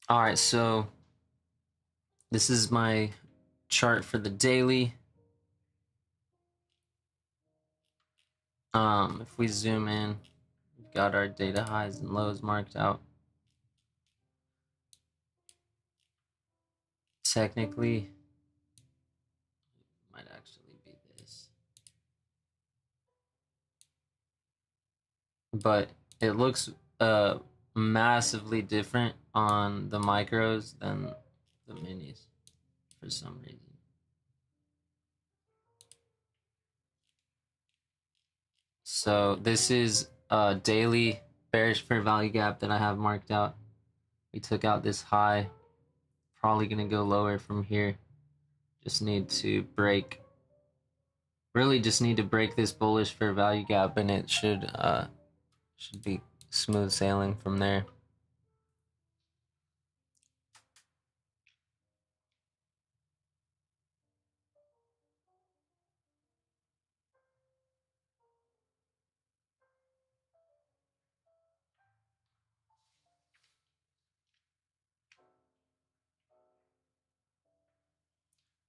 All right, so this is my chart for the daily. If we zoom in, we've got our data highs and lows marked out. Technically, might actually be this, but it looks massively different on the micros than the minis for some reason. So this is a daily bearish fair value gap that I have marked out. We took out this high, probably gonna go lower from here. Just need to break, really just need to break this bullish fair value gap, and it should be smooth sailing from there.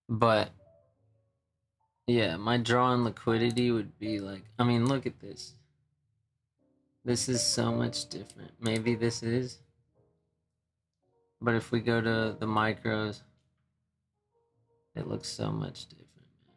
But yeah, my draw on liquidity would be like, I mean, look at this. This is so much different. Maybe this is. But if we go to the micros, it looks so much different, man.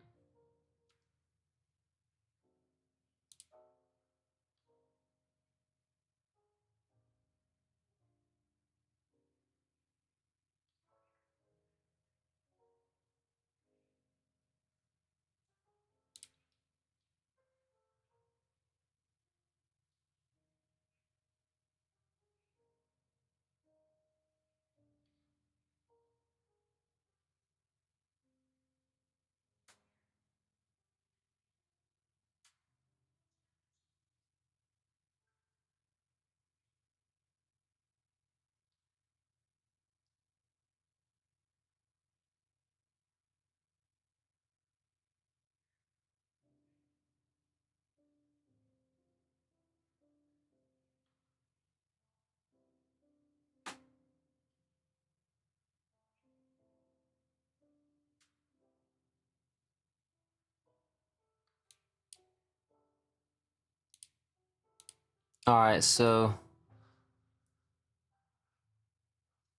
All right, so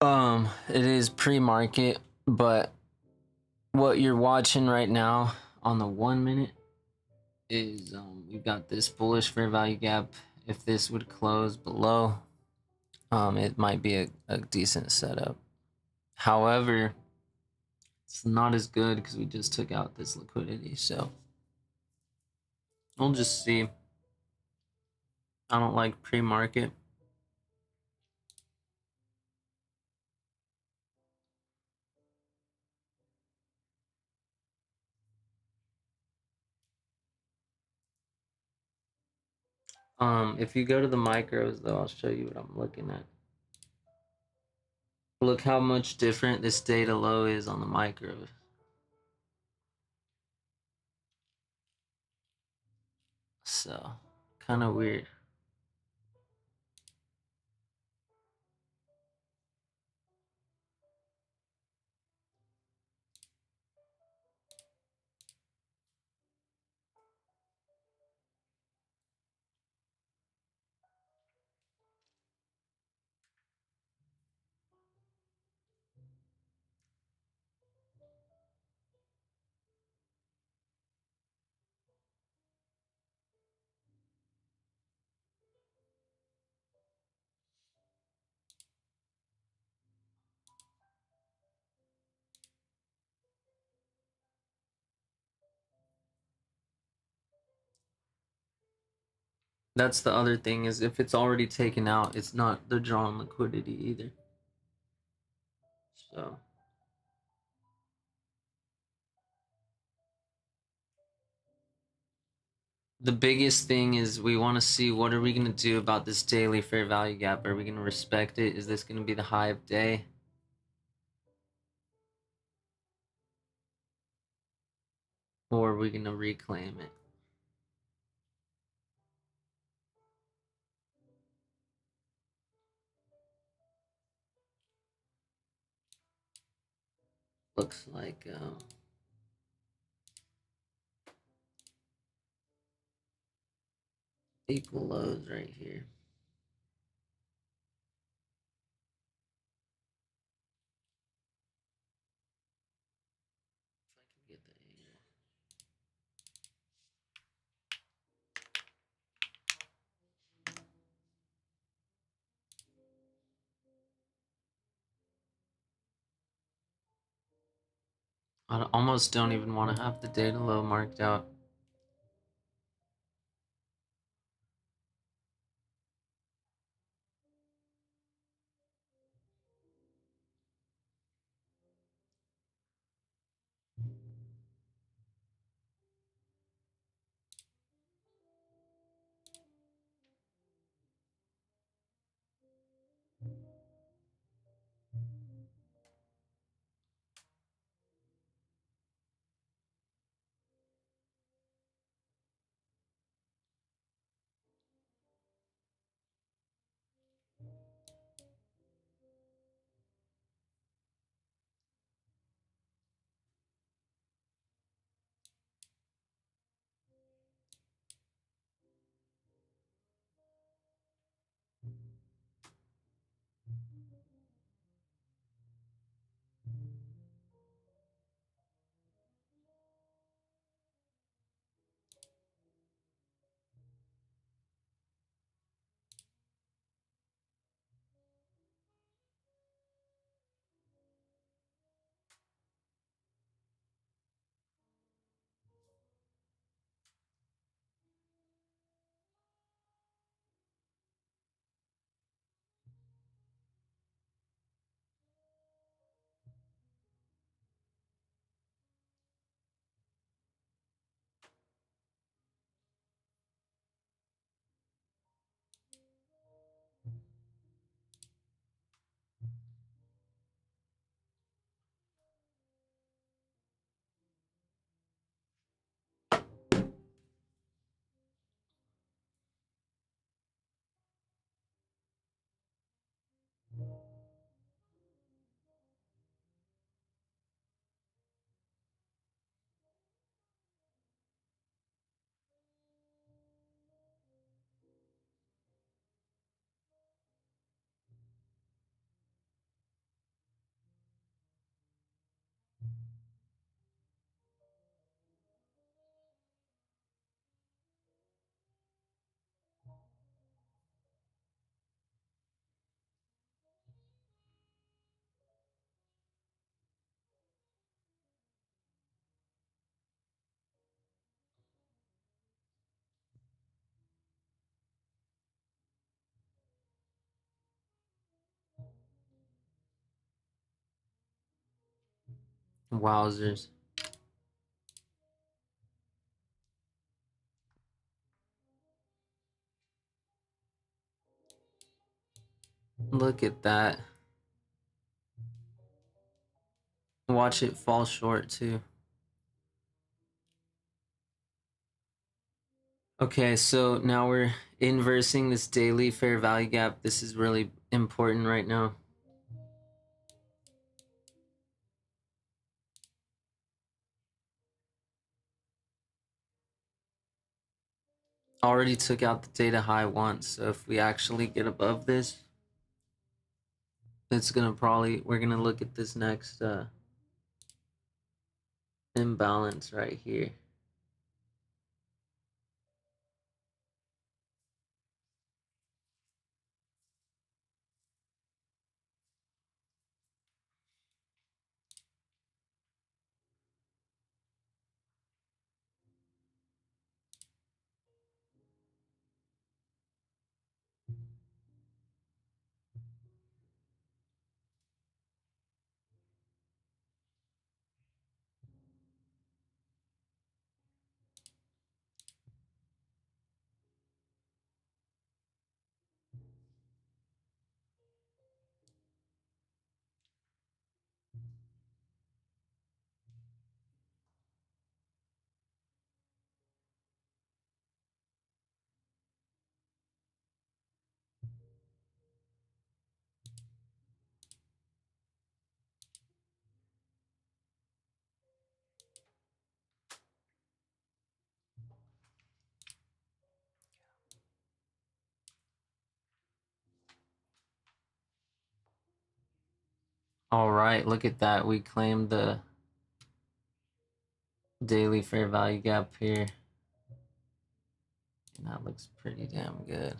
it is pre-market, but what you're watching right now on the 1 minute is we've got this bullish fair value gap. If this would close below, it might be a decent setup. However, it's not as good because we just took out this liquidity, so we'll just see. I don't like pre-market. If you go to the micros, though, I'll show you what I'm looking at. Look how much different this data low is on the micros. So, kind of weird. That's the other thing, is if it's already taken out, it's not the drawn liquidity either. So the biggest thing is we want to see, what are we going to do about this daily fair value gap? Are we going to respect it? Is this going to be the high of day? Or are we going to reclaim it? looks like equal lows right here. If I can get the angle. I almost don't even want to have the data low marked out. Wowzers. Look at that. Watch it fall short too. Okay, so now we're inversing this daily fair value gap. This is really important right now. Already took out the data high once, so if we actually get above this, it's gonna we're gonna look at this next imbalance right here. All right, look at that. We claimed the daily fair value gap here. And that looks pretty damn good.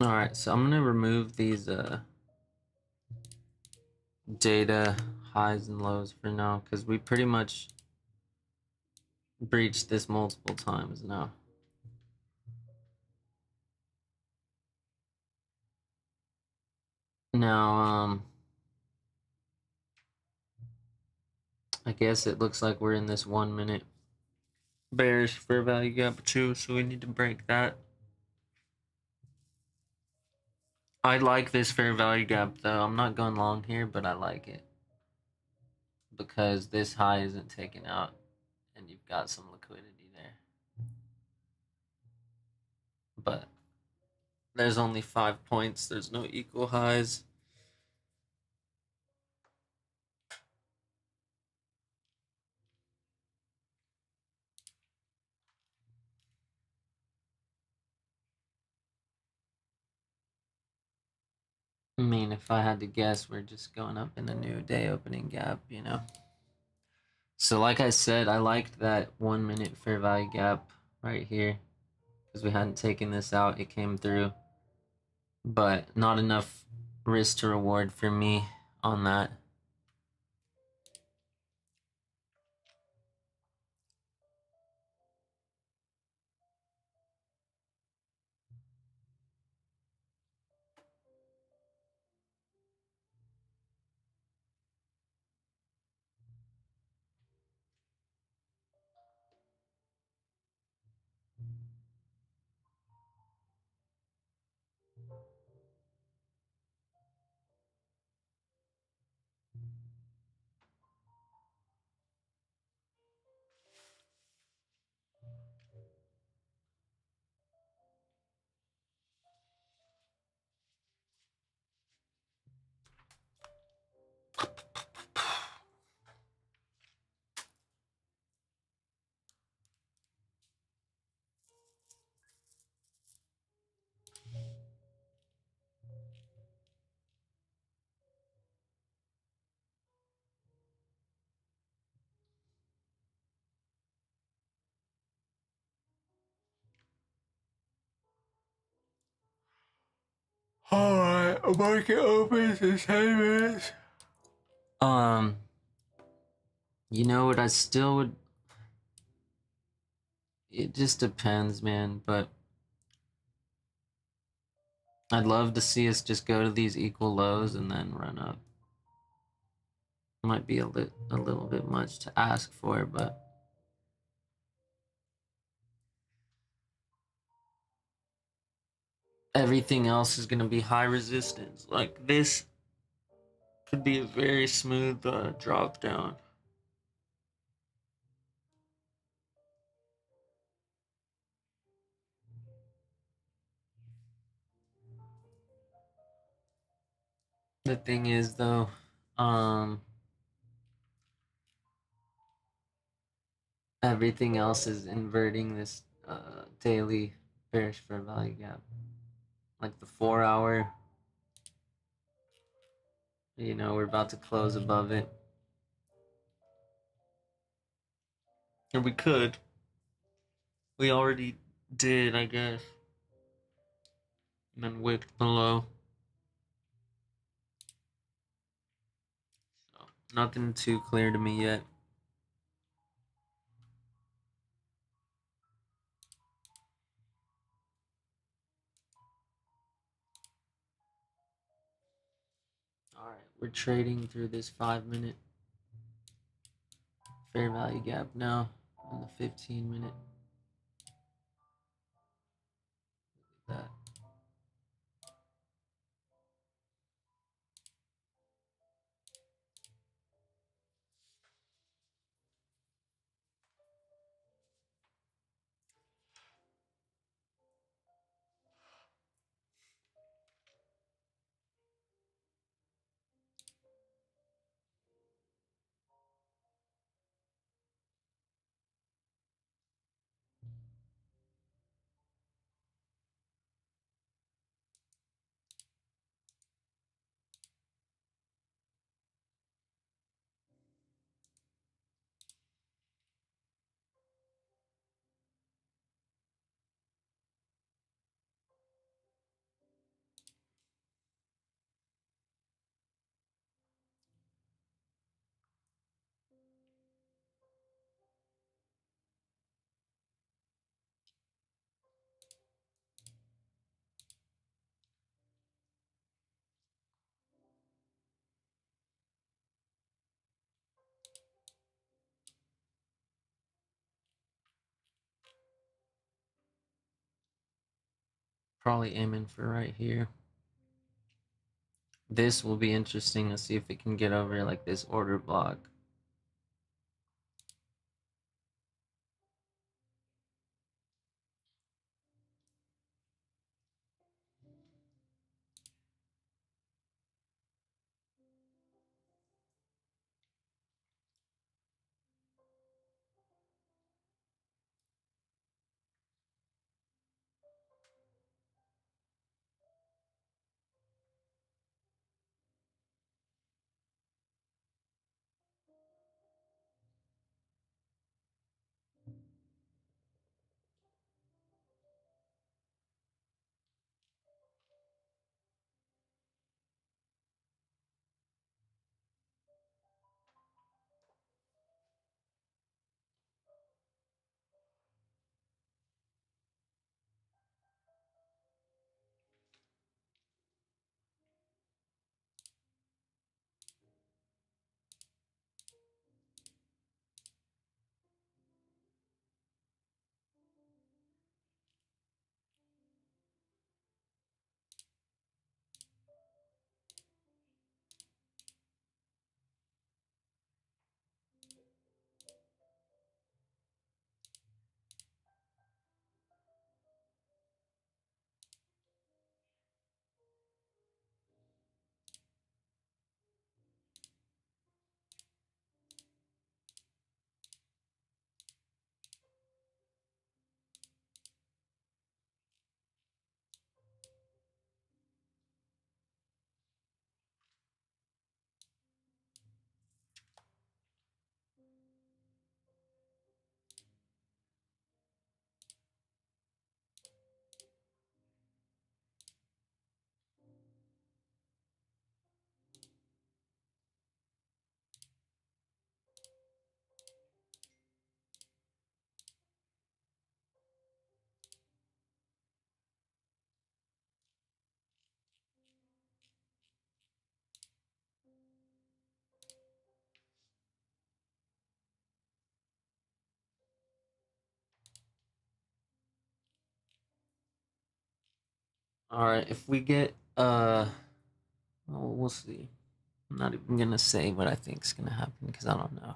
All right, so I'm gonna remove these data highs and lows for now because we pretty much breached this multiple times now. Now, I guess it looks like we're in this 1 minute bearish fair value gap too, so we need to break that. I like this fair value gap though. I'm not going long here, but I like it because this high isn't taken out and you've got some liquidity there. But there's only 5 points, there's no equal highs. I mean, if I had to guess, we're just going up in a new day opening gap, you know? So like I said, I liked that 1 minute fair value gap right here because we hadn't taken this out. It came through, but not enough risk to reward for me on that. Alright, market opens in 10 minutes. You know what, I still would... It just depends, man, but... I'd love to see us just go to these equal lows and then run up. Might be a little bit much to ask for, but everything else is going to be high resistance. Like this could be a very smooth drop down. The thing is, though, um, everything else is inverting this daily bearish fair value gap. Like the 4 hour, we're about to close above it. Or we could. We already did, I guess. And then wicked below. So, nothing too clear to me yet. Alright, we're trading through this 5 minute fair value gap now on the 15 minute. Look at that. Probably aiming for right here. This will be interesting to see if it can get over like this order block. All right, if we get well, we'll see. I'm not even gonna say what I think is gonna happen because I don't know.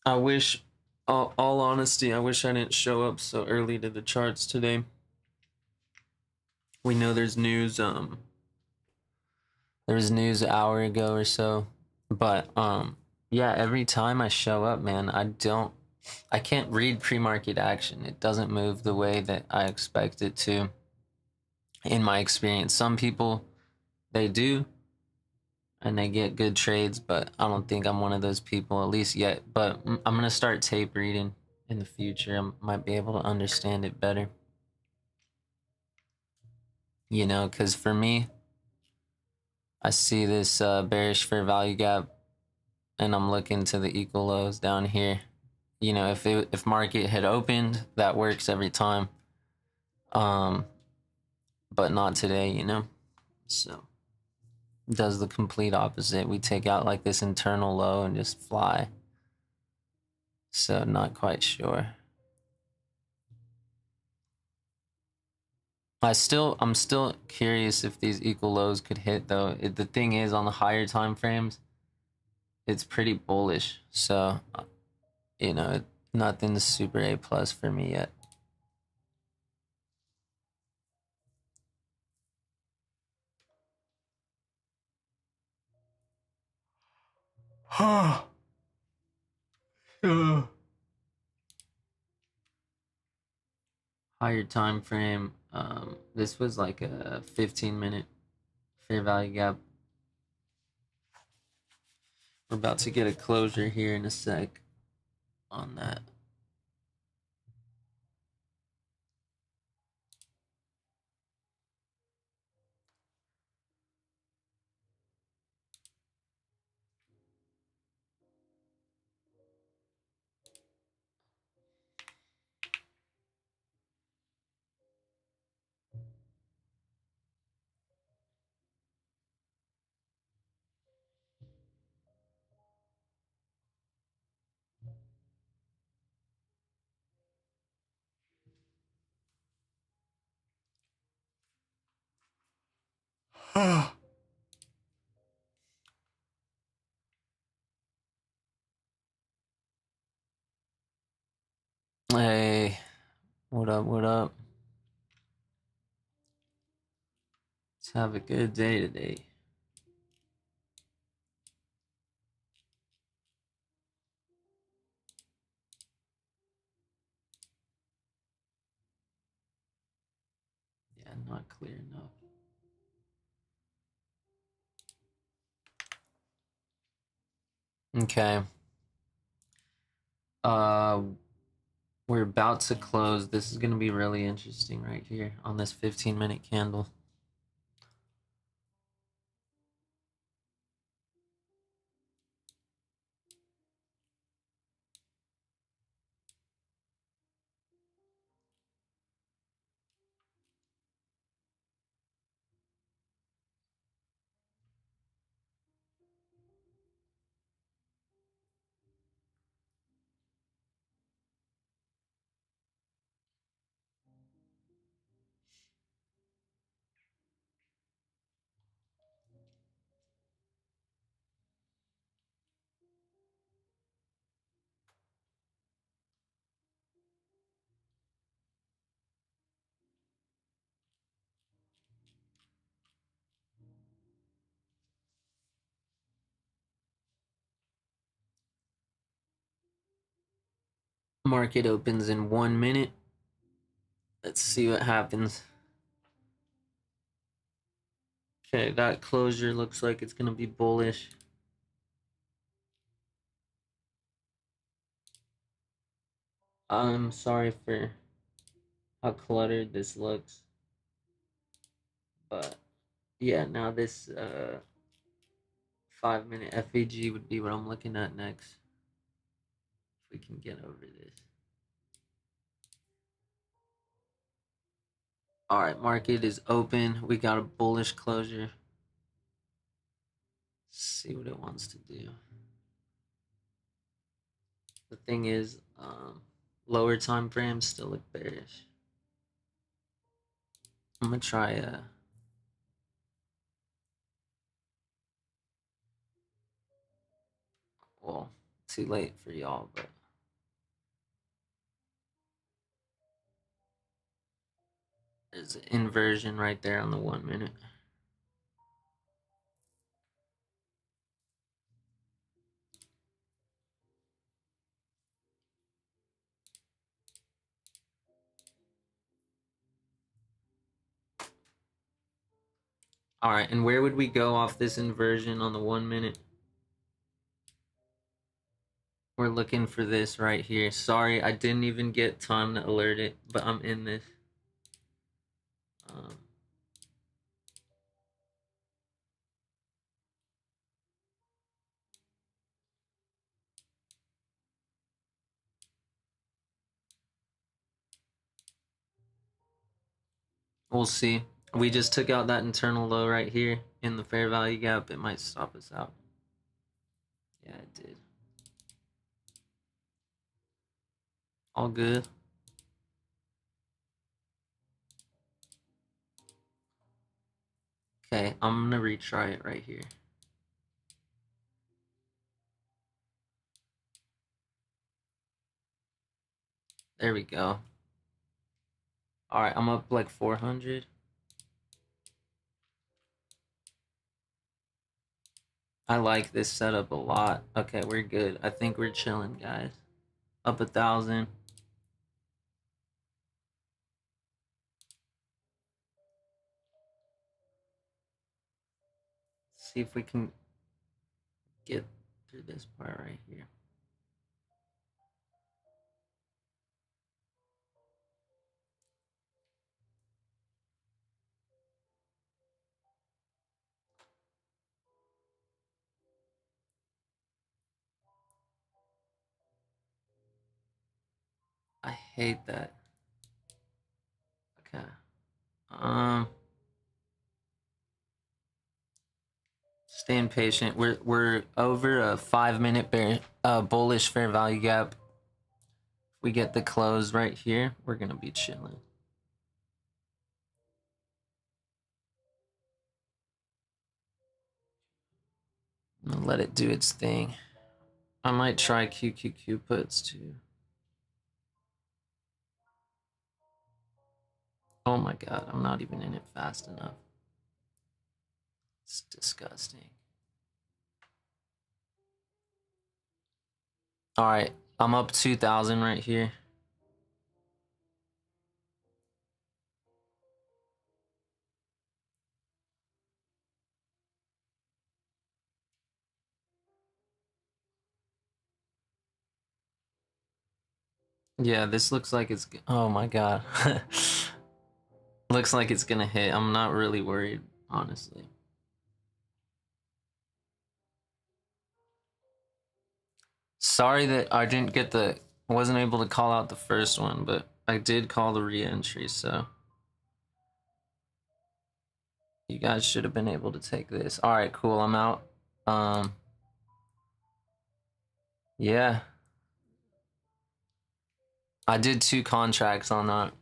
I wish, all honesty, I wish I didn't show up so early to the charts today. We know there's news. There was news an hour ago or so, but yeah. Every time I show up, man, I can't read pre-market action. It doesn't move the way that I expect it to. In my experience, some people they do, and they get good trades, but I don't think I'm one of those people, at least yet. But I'm gonna start tape reading in the future. I might be able to understand it better. Because for me, I see this bearish fair value gap, and I'm looking to the equal lows down here. If market had opened, that works every time. Um, but not today. So does the complete opposite. We take out like this internal low and just fly. So not quite sure. I'm still curious if these equal lows could hit though. The thing is, on the higher time frames, it's pretty bullish. So, nothing's super A plus for me yet. Higher time frame. This was like a 15-minute fair value gap. We're about to get a closure here in a sec on that. Hey, what up? What up? Let's have a good day today. Yeah, not clear enough. Okay. We're about to close. This is gonna be really interesting right here on this 15-minute candle. Market opens in 1 minute. Let's see what happens. Okay, that closure looks like it's gonna be bullish. I'm sorry for how cluttered this looks, but yeah, now this 5-minute FAG would be what I'm looking at next. If we can get over this. All right, market is open. We got a bullish closure. Let's see what it wants to do. The thing is, lower time frames still look bearish. I'm gonna try well, too late for y'all, but there's an inversion right there on the 1 minute. All right, and where would we go off this inversion on the 1 minute? We're looking for this right here. Sorry, I didn't even get time to alert it, but I'm in this. Um, we'll see. We just took out that internal low right here in the fair value gap. It might stop us out. Yeah, it did. All good. Okay, I'm gonna retry it right here. There we go. All right, I'm up like 400. I like this setup a lot. Okay, we're good. I think we're chilling, guys. Up 1,000. See if we can get through this part right here. I hate that. Okay. Staying patient. We're over a 5 minute bullish fair value gap. If we get the close right here, we're gonna be chilling. I'm gonna let it do its thing. I might try QQQ puts too. Oh my god, I'm not even in it fast enough. It's disgusting. All right, I'm up 2,000 right here. Yeah, this looks like it's. Oh my god. Looks like it's gonna hit. I'm not really worried, honestly. Sorry that I didn't get the. Wasn't able to call out the first one, but I did call the re-entry, so you guys should have been able to take this. All right, cool. I'm out. Yeah, I did 2 contracts on that.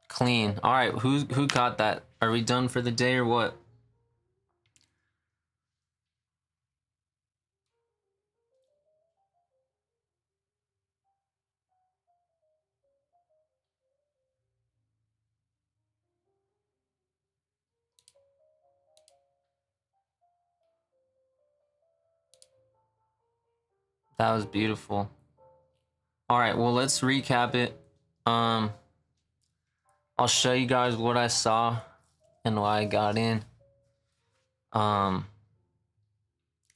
Clean. All right, who got that? Are we done for the day or what? That was beautiful. All right, well, let's recap it. I'll show you guys what I saw and why I got in. And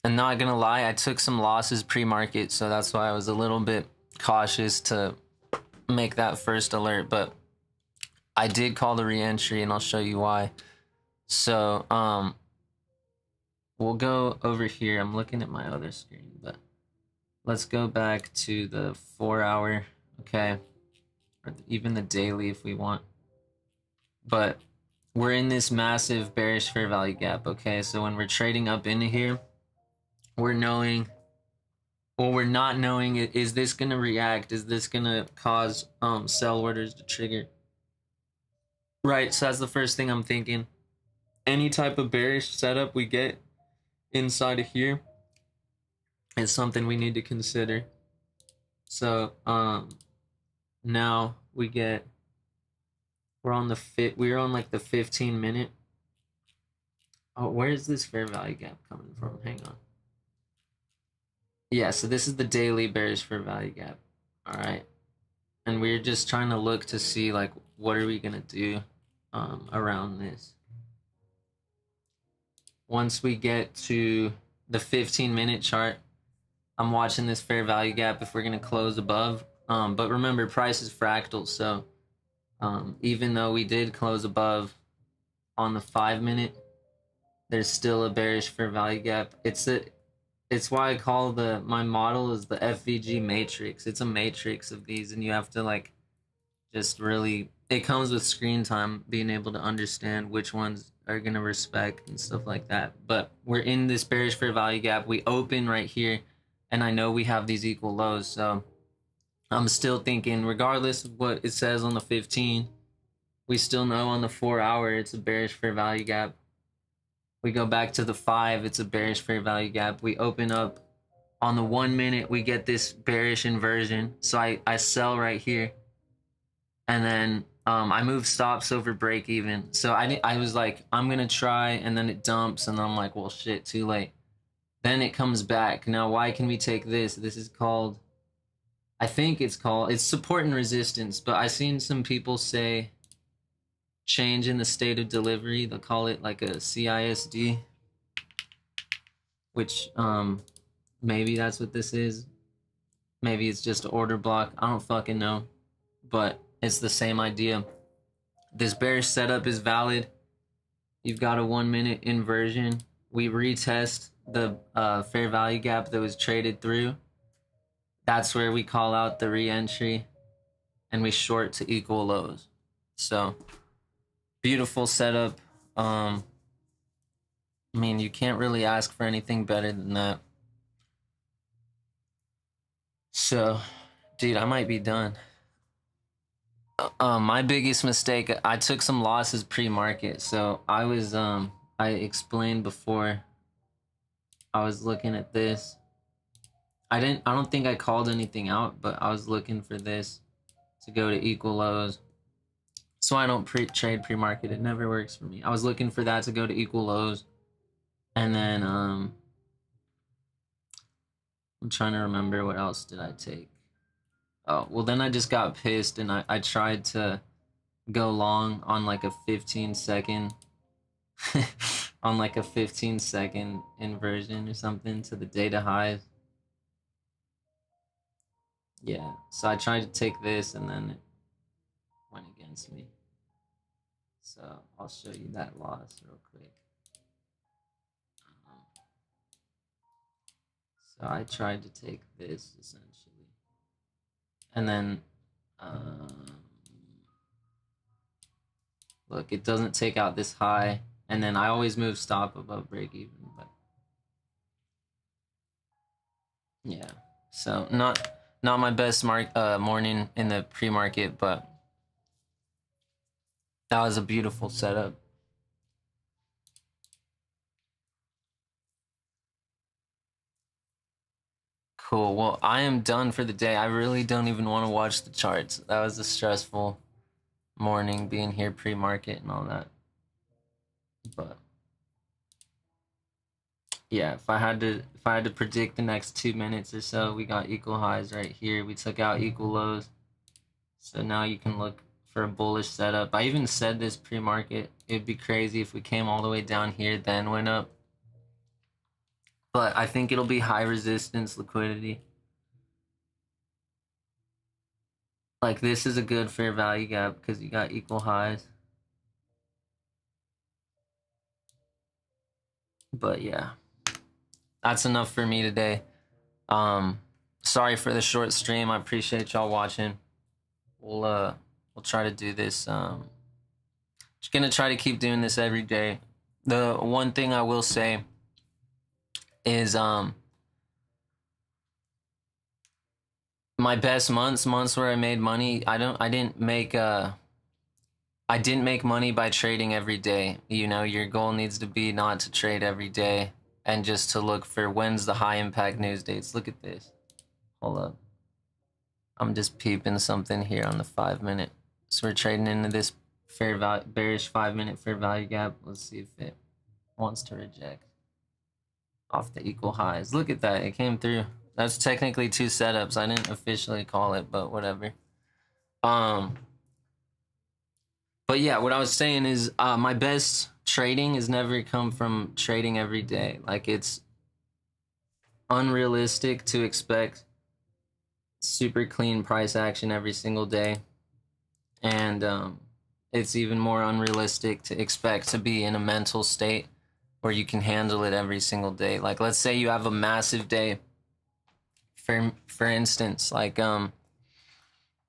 not gonna lie, I took some losses pre-market, so that's why I was a little bit cautious to make that first alert, but I did call the re-entry and I'll show you why. So, we'll go over here. I'm looking at my other screen, but let's go back to the 4-hour, okay? Or even the daily if we want. But we're in this massive bearish fair value gap, okay? So when we're trading up into here, we're knowing, well, we're not knowing, is this going to react? Is this going to cause sell orders to trigger? Right, so that's the first thing I'm thinking. Any type of bearish setup we get inside of here is something we need to consider. So now we're on like the 15-minute. Oh, where is this fair value gap coming from? Hang on. Yeah, so this is the daily bearish fair value gap. All right. And we're just trying to look to see like what are we gonna do around this. Once we get to the 15-minute chart, I'm watching this fair value gap if we're gonna close above. But remember, price is fractal, so even though we did close above on the 5-minute, there's still a bearish fair value gap. It's why I call my model is the FVG matrix. It's a matrix of these, and you have to like just really, it comes with screen time, being able to understand which ones are gonna respect and stuff like that. But we're in this bearish fair value gap. We open right here, and I know we have these equal lows, so I'm still thinking, regardless of what it says on the 15, we still know on the 4-hour it's a bearish fair value gap. We go back to the 5, it's a bearish fair value gap. We open up on the 1-minute, we get this bearish inversion. So I sell right here. And then I move stops over break even. So I was like, I'm going to try, and then it dumps, and I'm like, well, shit, too late. Then it comes back. Now, why can we take this? This is called, it's support and resistance, but I've seen some people say change in the state of delivery. They'll call it like a CISD, which maybe that's what this is. Maybe it's just an order block. I don't fucking know, but it's the same idea. This bearish setup is valid. You've got a 1-minute inversion. We retest the fair value gap that was traded through. That's where we call out the re-entry, and we short to equal lows. So beautiful setup. I mean, you can't really ask for anything better than that. So, dude, I might be done. My biggest mistake, I took some losses pre-market. So I explained before, I was looking at this. I don't think I called anything out, but I was looking for this to go to equal lows. So I don't trade pre-market. It never works for me. I was looking for that to go to equal lows. And then I'm trying to remember what else did I take. Oh, well, then I just got pissed, and I tried to go long on like a 15-second on like a 15-second inversion or something to the data highs. Yeah, so I tried to take this, and then it went against me. So I'll show you that loss real quick. So I tried to take this essentially, and then look, it doesn't take out this high, and then I always move stop above break even, but yeah. So not my best morning in the pre-market, but that was a beautiful setup. Cool. Well, I am done for the day. I really don't even want to watch the charts. That was a stressful morning being here pre-market and all that. But yeah, if I had to predict the next 2 minutes or so, we got equal highs right here. We took out equal lows. So now you can look for a bullish setup. I even said this pre-market. It'd be crazy if we came all the way down here, then went up. But I think it'll be high resistance liquidity. Like, this is a good fair value gap because you got equal highs. But yeah, that's enough for me today. Sorry for the short stream. I appreciate y'all watching. We'll try to do this. Just gonna try to keep doing this every day. The one thing I will say is my best months where I made money, I didn't make I didn't make money by trading every day. You know, your goal needs to be not to trade every day and just to look for when's the high impact news dates. Look at this. Hold up. I'm just peeping something here on the 5 minute. So we're trading into this fair value, bearish 5 minute fair value gap. Let's see if it wants to reject off the equal highs. Look at that. It came through. That's technically 2 setups. I didn't officially call it, but whatever. But yeah, what I was saying is my best trading has never come from trading every day. Like, it's unrealistic to expect super clean price action every single day. And it's even more unrealistic to expect to be in a mental state where you can handle it every single day. Like, let's say you have a massive day. For instance, like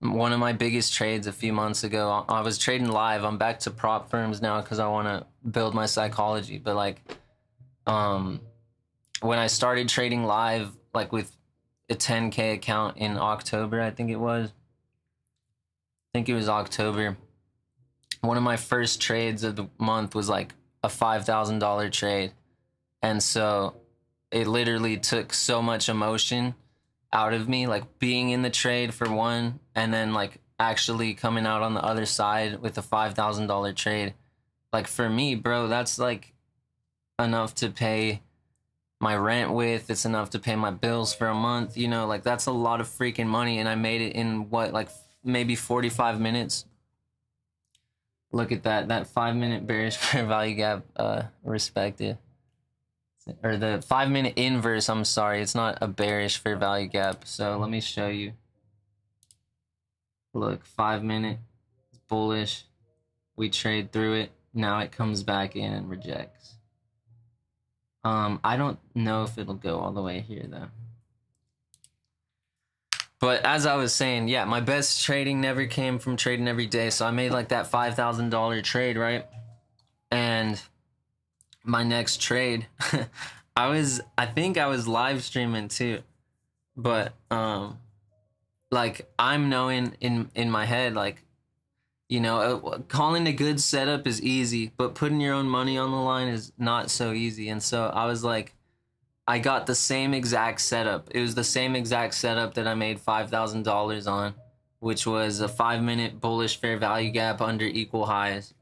one of my biggest trades a few months ago, I was trading live. I'm back to prop firms now because I want to build my psychology. But like, when I started trading live, like with a 10K account in October, I think it was October. One of my first trades of the month was like a $5,000 trade. And so it literally took so much emotion out of me, like being in the trade for one, and then like actually coming out on the other side with a $5,000 trade. Like, for me, bro, that's like enough to pay my rent with. It's enough to pay my bills for a month, you know, like that's a lot of freaking money. And I made it in what, like maybe 45 minutes. Look at that 5 minute bearish fair value gap respected. Or the 5 minute inverse, I'm sorry, it's not a bearish fair value gap. So let me show you. Look, 5 minute bullish. We trade through it. Now it comes back in and rejects. I don't know if it'll go all the way here though. But as I was saying, yeah, my best trading never came from trading every day. So I made like that $5,000 trade, right? And my next trade, I think I was live streaming too. But like, I'm knowing in my head, like, you know, calling a good setup is easy, but putting your own money on the line is not so easy. And so I was like, I got the same exact setup. It was the same exact setup that I made $5,000 on, which was a 5 minute bullish fair value gap under equal highs.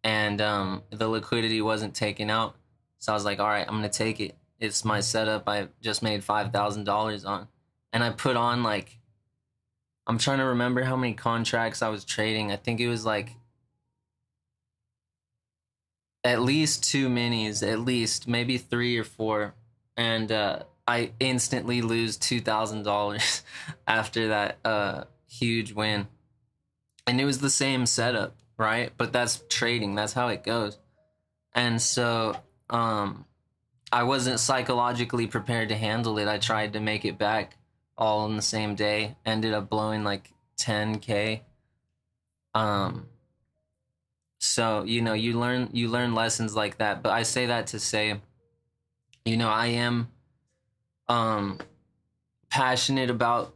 And the liquidity wasn't taken out. So I was like, all right, I'm going to take it. It's my setup I just made $5,000 on. And I put on like, I'm trying to remember how many contracts I was trading. I think it was like at least 2 minis, at least maybe 3 or 4. And I instantly lose $2,000 after that huge win. And it was the same setup, right? But that's trading. That's how it goes. And so I wasn't psychologically prepared to handle it. I tried to make it back all in the same day. Ended up blowing like 10K. So, you know, you learn lessons like that. But I say that to say, you know, I am passionate about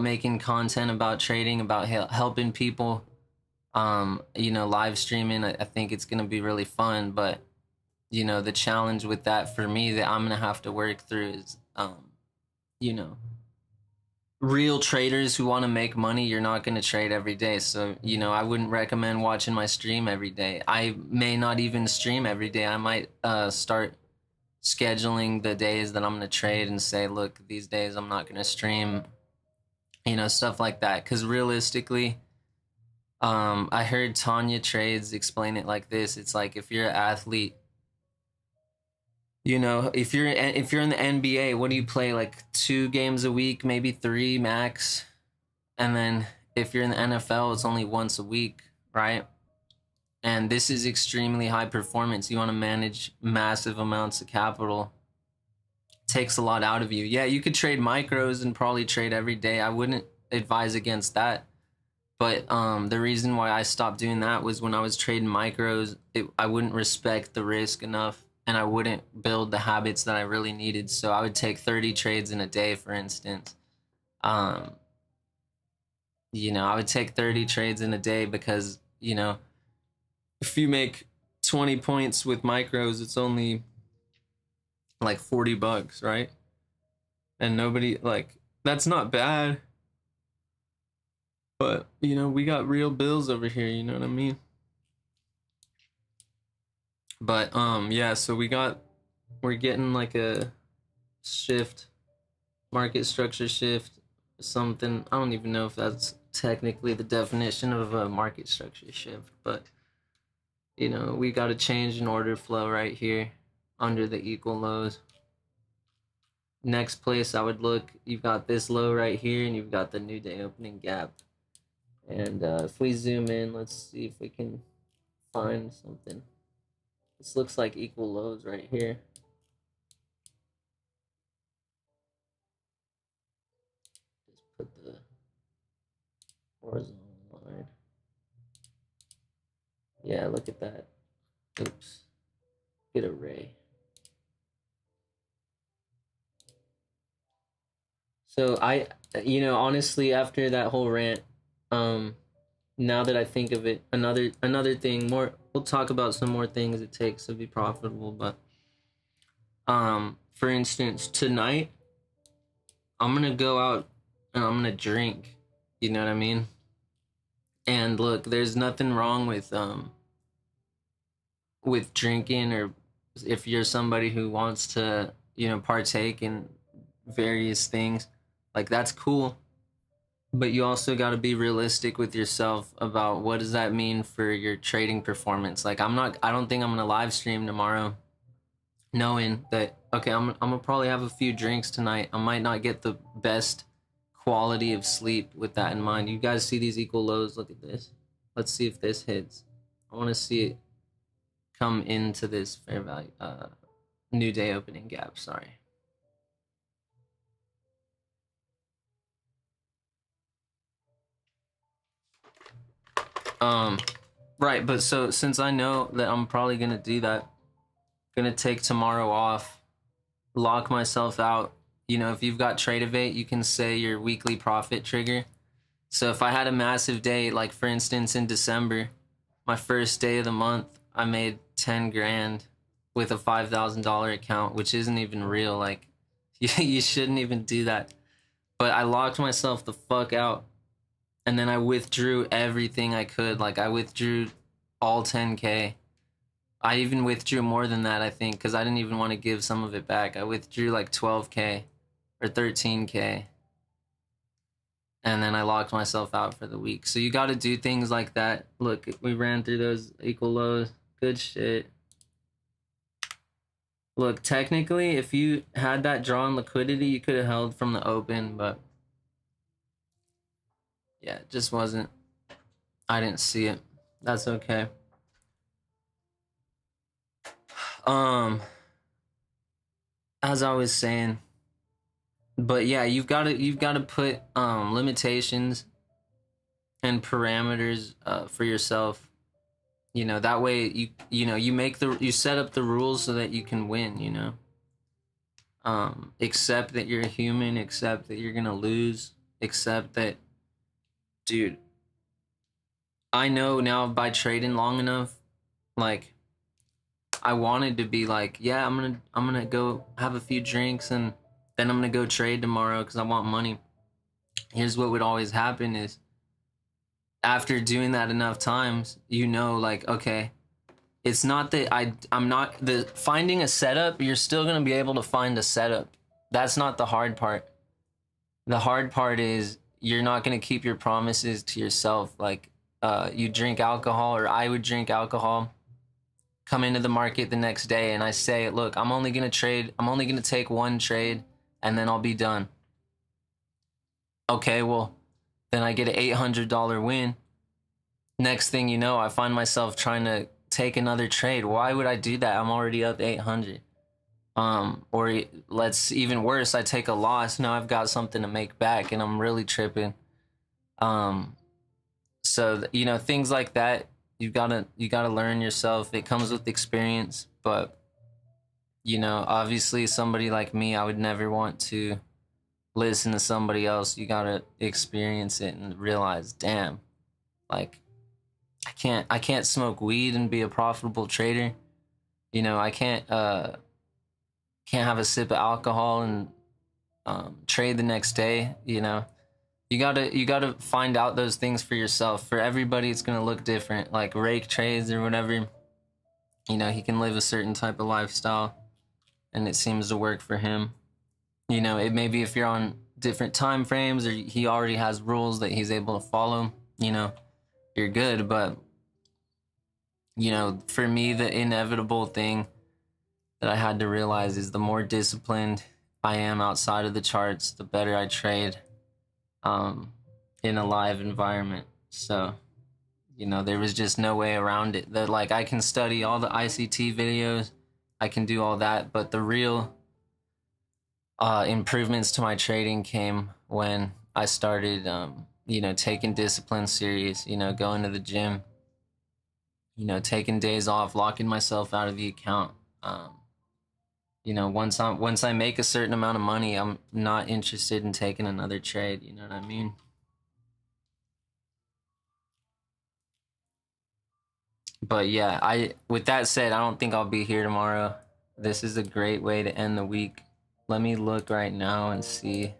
making content, about trading, about helping people. You know, live streaming, I think it's going to be really fun. But, you know, the challenge with that for me that I'm going to have to work through is, you know, real traders who want to make money, you're not going to trade every day. So, you know, I wouldn't recommend watching my stream every day. I may not even stream every day. I might start scheduling the days that I'm going to trade and say, look, these days I'm not going to stream, you know, stuff like that. Because realistically, I heard Tanya Trades explain it like this. It's like, if you're an athlete, you know, if you're in the NBA, what do you play, like 2 games a week, maybe 3 max? And then if you're in the NFL, it's only once a week, right? And this is extremely high performance. You want to manage massive amounts of capital. It takes a lot out of you. Yeah, you could trade micros and probably trade every day. I wouldn't advise against that. But the reason why I stopped doing that was when I was trading micros, I wouldn't respect the risk enough, and I wouldn't build the habits that I really needed. So I would take 30 trades in a day, for instance. You know, I would take 30 trades in a day because, you know, if you make 20 points with micros, it's only like $40, right? And nobody, like, that's not bad. But, you know, we got real bills over here, you know what I mean? But yeah, so we're getting like a shift, market structure shift, something. I don't even know if that's technically the definition of a market structure shift, but you know, we got a change in order flow right here under the equal lows. Next place I would look, you've got this low right here, and you've got the new day opening gap. And if we zoom in, let's see if we can find something. This looks like equal lows right here. Just put the horizontal line. Yeah, look at that. Oops. Get a ray. So you know, honestly, after that whole rant, now that I think of it, another thing more. We'll talk about some more things it takes to be profitable, but for instance, tonight I'm gonna go out and I'm gonna drink. You know what I mean? And look, there's nothing wrong with drinking, or if you're somebody who wants to, you know, partake in various things, like that's cool. But you also got to be realistic with yourself about what does that mean for your trading performance. Like I don't think I'm going to live stream tomorrow knowing that, okay, I'm going to probably have a few drinks tonight. I might not get the best quality of sleep with that in mind. You guys see these equal lows? Look at this. Let's see if this hits. I want to see it come into this fair value, new day opening gap. Sorry. Right, but so since I know that I'm probably gonna do that, gonna take tomorrow off, lock myself out. You know, if you've got Tradeovate, you can say your weekly profit trigger. So if I had a massive day, like for instance in December, my first day of the month, I made 10 grand with a $5,000 account, which isn't even real. Like, you shouldn't even do that. But I locked myself the fuck out, and then I withdrew everything I could. Like I withdrew all 10K. I even withdrew more than that, I think, because I didn't even want to give some of it back. I withdrew like 12K or 13K. And then I locked myself out for the week. So you got to do things like that. Look, we ran through those equal lows. Good shit. Look, technically, if you had that draw in liquidity, you could have held from the open, but yeah, it just wasn't. I didn't see it. That's okay. As I was saying, but yeah, you've got to put limitations and parameters for yourself. You know, that way you set up the rules so that you can win, you know. Accept that you're a human, accept that you're going to lose, accept that, dude, I know now by trading long enough, like I wanted to be like, yeah, I'm going to go have a few drinks and then I'm going to go trade tomorrow cuz I want money. Here's what would always happen is after doing that enough times, you know, like, okay, it's not that I'm not the finding a setup. You're still going to be able to find a setup. That's not the hard part. The hard part is you're not going to keep your promises to yourself. Like, you drink alcohol, or I would drink alcohol, come into the market the next day, and I say, look, I'm only going to take one trade, and then I'll be done. Okay, well, then I get an $800 win. Next thing you know, I find myself trying to take another trade. Why would I do that? I'm already up 800. Or let's even worse, I take a loss. Now I've got something to make back, and I'm really tripping. So you know, things like that, you gotta learn yourself. It comes with experience, but you know, obviously somebody like me, I would never want to listen to somebody else. You gotta experience it and realize, damn, like I can't smoke weed and be a profitable trader. You know, I can't have a sip of alcohol and trade the next day. You know, you gotta find out those things for yourself. For everybody, it's gonna look different. Like Rake trades or whatever. You know, he can live a certain type of lifestyle, and it seems to work for him. You know, it maybe if you're on different time frames or he already has rules that he's able to follow. You know, you're good. But you know, for me, the inevitable thing that I had to realize is the more disciplined I am outside of the charts, the better I trade in a live environment. So, you know, there was just no way around it. That like I can study all the ICT videos, I can do all that, but the real improvements to my trading came when I started, you know, taking discipline serious. You know, going to the gym. You know, taking days off, locking myself out of the account. You know, once I make a certain amount of money, I'm not interested in taking another trade. You know what I mean? But yeah, I with that said, I don't think I'll be here tomorrow. This is a great way to end the week. Let me look right now and see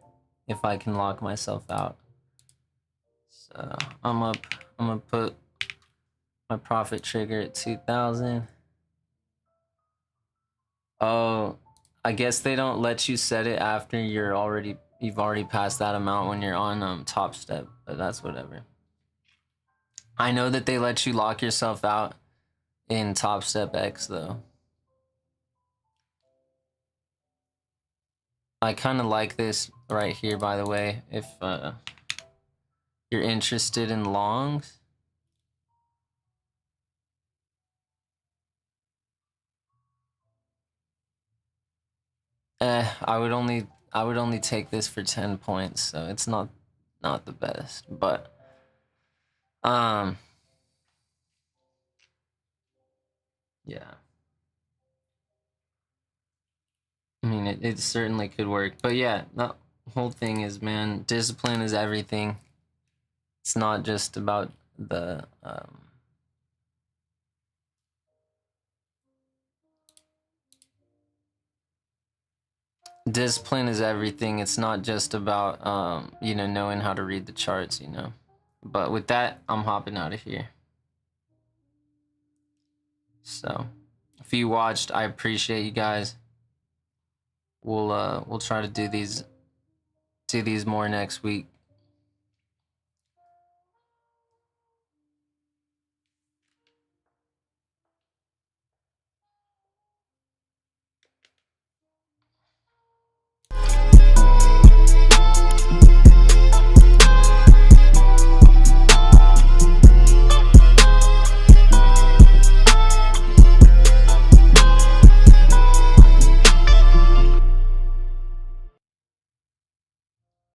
if I can lock myself out. So I'm up. I'm gonna put my profit trigger at 2,000. Oh, I guess they don't let you set it after you've already passed that amount when you're on Top Step, but that's whatever. I know that they let you lock yourself out in Top Step X though. I kind of like this right here, by the way, if you're interested in longs. I would only take this for 10 points, so it's not the best, but um yeah. I mean, it certainly could work. But yeah, the whole thing is, man, discipline is everything. It's not just about the discipline is everything. It's not just about you know, knowing how to read the charts, you know. But with that, I'm hopping out of here. So, if you watched, I appreciate you guys. We'll try to do these more next week.